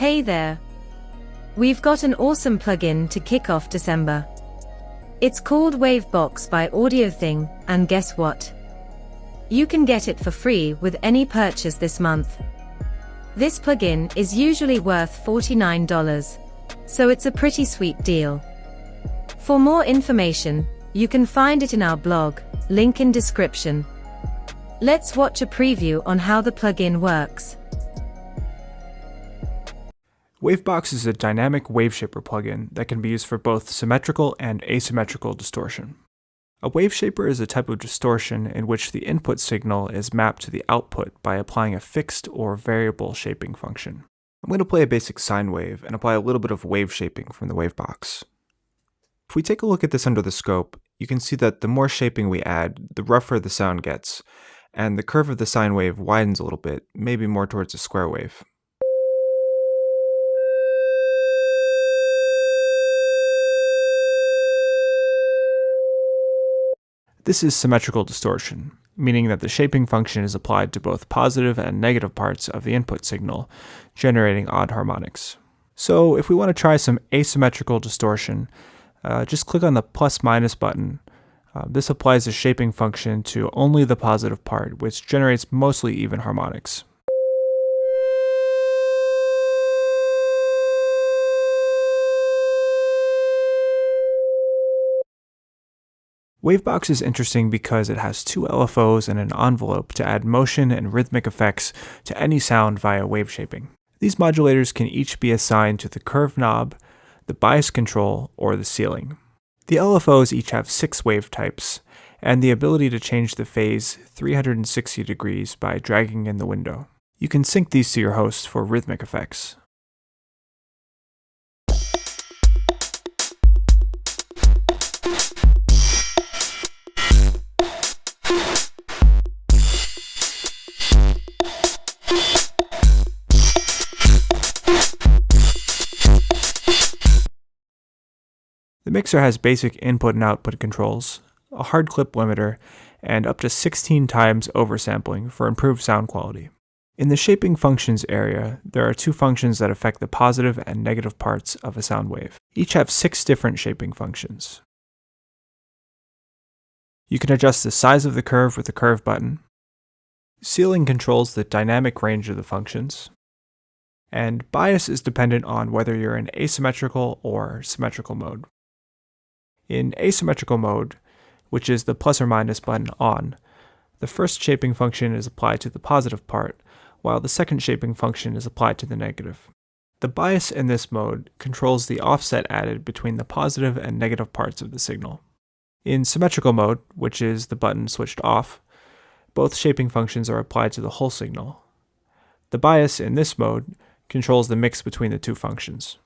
Hey there! We've got an awesome plugin to kick off December. It's called Wavebox by AudioThing, and guess what? You can get it for free with any purchase this month. This plugin is usually worth $49, so it's a pretty sweet deal. For more information, you can find it in our blog, link in description. Let's watch a preview on how the plugin works. Wavebox is a dynamic waveshaper plugin that can be used for both symmetrical and asymmetrical distortion. A waveshaper is a type of distortion in which the input signal is mapped to the output by applying a fixed or variable shaping function. I'm going to play a basic sine wave and apply a little bit of wave shaping from the wavebox. If we take a look at this under the scope, you can see that the more shaping we add, the rougher the sound gets, and the curve of the sine wave widens a little bit, maybe more towards a square wave. This is symmetrical distortion, meaning that the shaping function is applied to both positive and negative parts of the input signal, generating odd harmonics. So if we want to try some asymmetrical distortion, just click on the plus-minus button. This applies the shaping function to only the positive part, which generates mostly even harmonics. Wavebox is interesting because it has two LFOs and an envelope to add motion and rhythmic effects to any sound via wave shaping. These modulators can each be assigned to the curve knob, the bias control, or the ceiling. The LFOs each have 6 wave types, and the ability to change the phase 360 degrees by dragging in the window. You can sync these to your host for rhythmic effects. The mixer has basic input and output controls, a hard clip limiter, and up to 16 times oversampling for improved sound quality. In the shaping functions area, there are 2 functions that affect the positive and negative parts of a sound wave. Each have 6 different shaping functions. You can adjust the size of the curve with the curve button. Ceiling controls the dynamic range of the functions. And bias is dependent on whether you're in asymmetrical or symmetrical mode. In asymmetrical mode, which is the plus or minus button on, the first shaping function is applied to the positive part, while the second shaping function is applied to the negative. The bias in this mode controls the offset added between the positive and negative parts of the signal. In symmetrical mode, which is the button switched off, both shaping functions are applied to the whole signal. The bias in this mode controls the mix between the 2 functions.